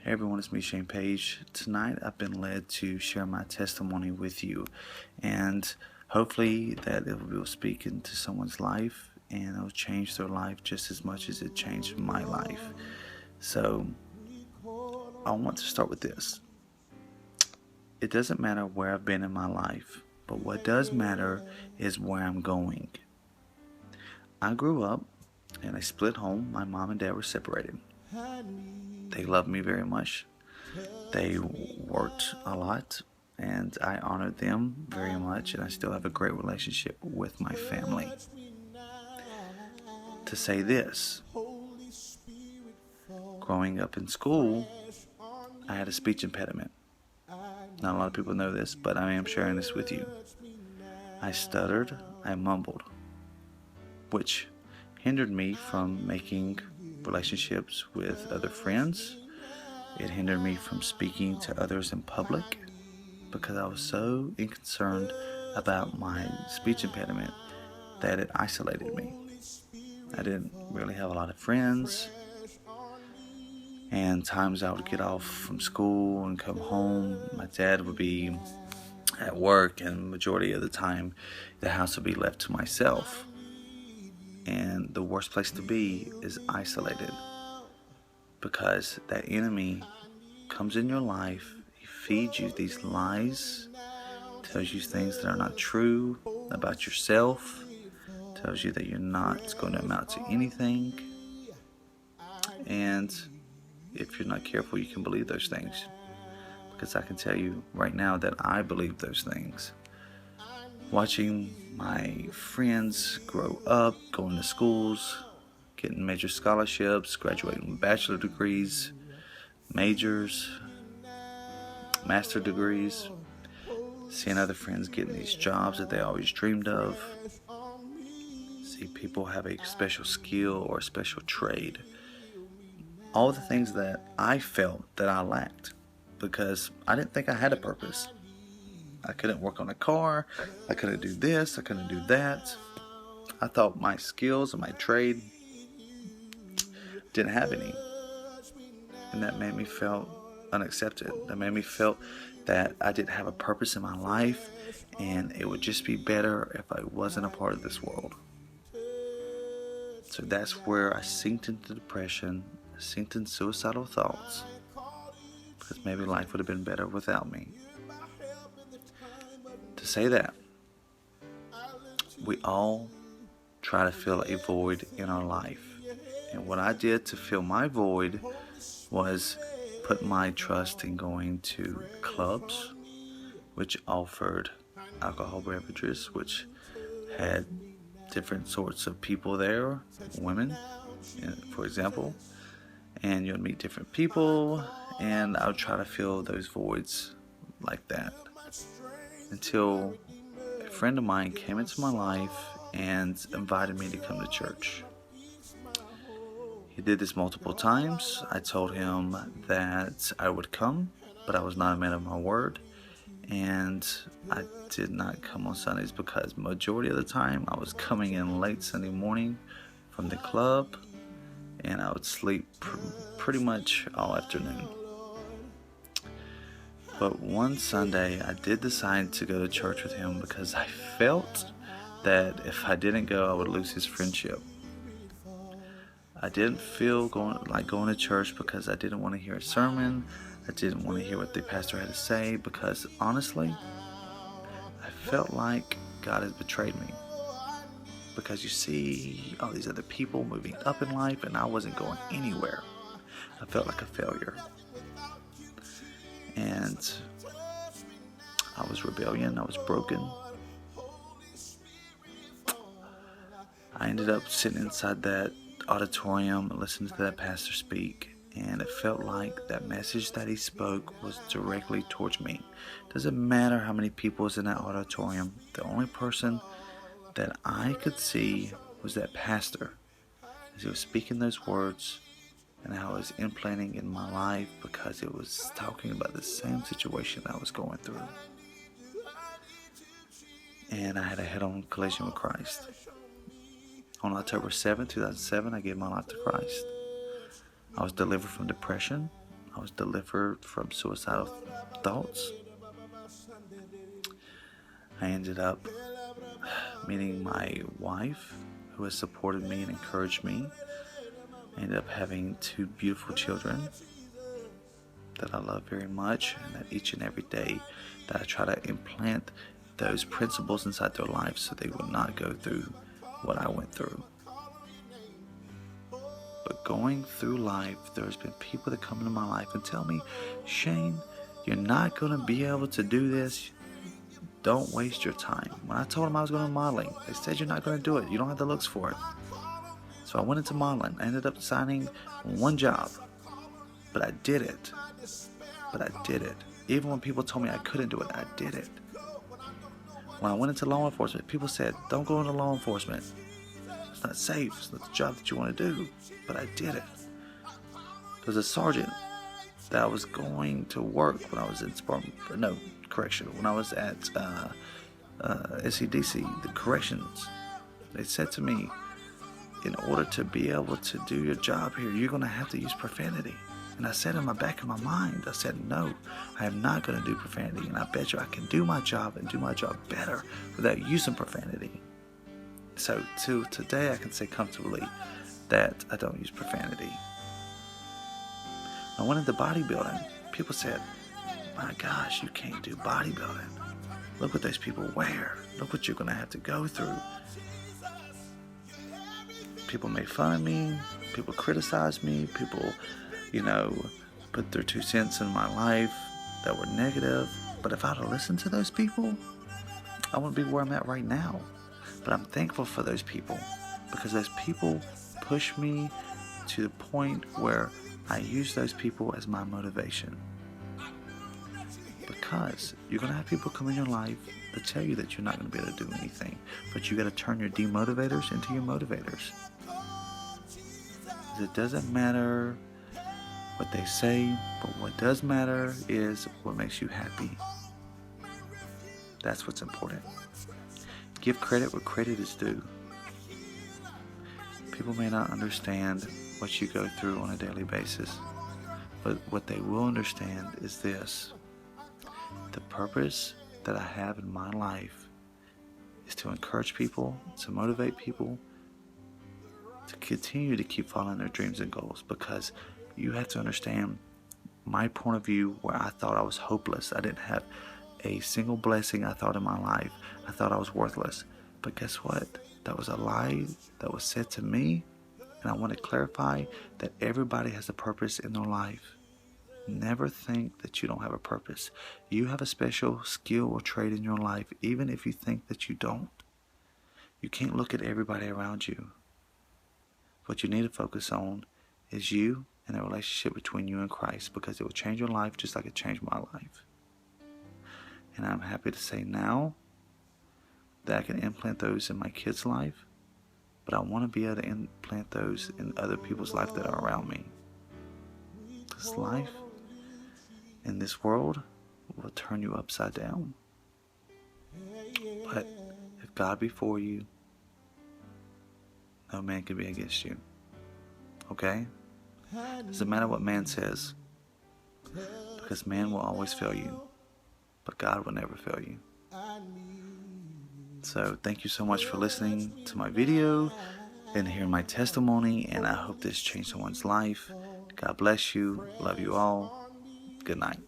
Hey everyone, it's me, Shane Page. Tonight I've been led to share my testimony with you, and hopefully that it will speak into someone's life and it'll change their life just as much as it changed my life. So I want to start with this. It doesn't matter where I've been in my life, but what does matter is where I'm going. I grew up in a split home. My mom and dad were separated. They loved me very much. They worked a lot, and I honored them very much, and I still have a great relationship with my family. To say this, growing up in school, I had a speech impediment. Not a lot of people know this, but I am sharing this with you. I stuttered, I mumbled, which hindered me from making relationships with other friends. It hindered me from speaking to others in public because I was so concerned about my speech impediment that it isolated me. I didn't really have a lot of friends, and times I would get off from school and come home, my dad would be at work, and the majority of the time the house would be left to myself. And the worst place to be is isolated, because that enemy comes in your life, he feeds you these lies, tells you things that are not true about yourself, tells you that you're not going to amount to anything, and if you're not careful, you can believe those things, because I can tell you right now that I believe those things. Watching my friends grow up, going to schools, getting major scholarships, graduating with bachelor degrees, majors, master degrees, seeing other friends getting these jobs that they always dreamed of, see people have a special skill or a special trade. All the things that I felt that I lacked because I didn't think I had a purpose. I couldn't work on a car, I couldn't do this, I couldn't do that. I thought my skills and my trade didn't have any. And that made me feel unaccepted. That made me feel that I didn't have a purpose in my life, and it would just be better if I wasn't a part of this world. So that's where I sinked into depression, sinked in suicidal thoughts, because maybe life would have been better without me. To say that, we all try to fill a void in our life. And what I did to fill my void was put my trust in going to clubs, which offered alcohol beverages, which had different sorts of people there, women, for example, and you'll meet different people, and I would try to fill those voids like that until a friend of mine came into my life and invited me to come to church. He did this multiple times. I told him that I would come, but I was not a man of my word, and I did not come on Sundays because majority of the time I was coming in late Sunday morning from the club, and I would sleep pretty much all afternoon. But one Sunday I did decide to go to church with him because I felt that if I didn't go, I would lose his friendship. I didn't feel going to church because I didn't want to hear a sermon. I didn't want to hear what the pastor had to say because honestly, I felt like God has betrayed me. Because you see all these other people moving up in life and I wasn't going anywhere. I felt like a failure. And I was rebellion, I was broken. I ended up sitting inside that auditorium and listening to that pastor speak, and it felt like that message that he spoke was directly towards me. Doesn't matter how many people was in that auditorium, the only person that I could see was that pastor as he was speaking those words, and how it was implanting in my life because it was talking about the same situation I was going through. And I had a head-on collision with Christ. On October 7, 2007, I gave my life to Christ. I was delivered from depression. I was delivered from suicidal thoughts. I ended up meeting my wife, who has supported me and encouraged me. I ended up having 2 beautiful children that I love very much, and that each and every day that I try to implant those principles inside their lives so they will not go through what I went through. But going through life, there's been people that come into my life and tell me, Shane, you're not going to be able to do this. Don't waste your time. When I told them I was going to modeling, they said you're not going to do it. You don't have the looks for it. So I went into modeling. I ended up signing 1 job. But I did it. Even when people told me I couldn't do it, I did it. When I went into law enforcement, people said, don't go into law enforcement. It's not safe. It's not the job that you want to do. But I did it. There was a sergeant that I was going to work when I was in when I was at SCDC, the corrections. They said to me, in order to be able to do your job here, you're going to have to use profanity. And I said in the back of my mind, I said, no, I am not going to do profanity. And I bet you I can do my job and do my job better without using profanity. So today I can say comfortably that I don't use profanity. I went into bodybuilding. People said, my gosh, you can't do bodybuilding. Look what those people wear. Look what you're going to have to go through. People made fun of me. People criticized me. People, put their 2 cents in my life that were negative. But if I'd have listened to those people, I wouldn't be where I'm at right now. But I'm thankful for those people, because those people pushed me to the point where I use those people as my motivation. Because you're going to have people come in your life that tell you that you're not going to be able to do anything. But you got to turn your demotivators into your motivators. It doesn't matter what they say, but what does matter is what makes you happy. That's what's important. Give credit where credit is due. People may not understand what you go through on a daily basis, but what they will understand is this. The purpose that I have in my life is to encourage people, to motivate people, to continue to keep following their dreams and goals, because you have to understand my point of view where I thought I was hopeless. I didn't have a single blessing I thought in my life. I thought I was worthless. But guess what? That was a lie that was said to me, and I want to clarify that everybody has a purpose in their life. Never think that you don't have a purpose. You have a special skill or trait in your life, even if you think that you don't. You can't look at everybody around you. What you need to focus on is you and the relationship between you and Christ, because it will change your life just like it changed my life. And I'm happy to say now that I can implant those in my kids' life, but I want to be able to implant those in other people's life that are around me. This life in this world will turn you upside down. But if God be for you, no man can be against you. Okay? Doesn't matter what man says, because man will always fail you, but God will never fail you. So thank you so much for listening to my video and hearing my testimony, and I hope this changed someone's life. God bless you. Love you all. Good night.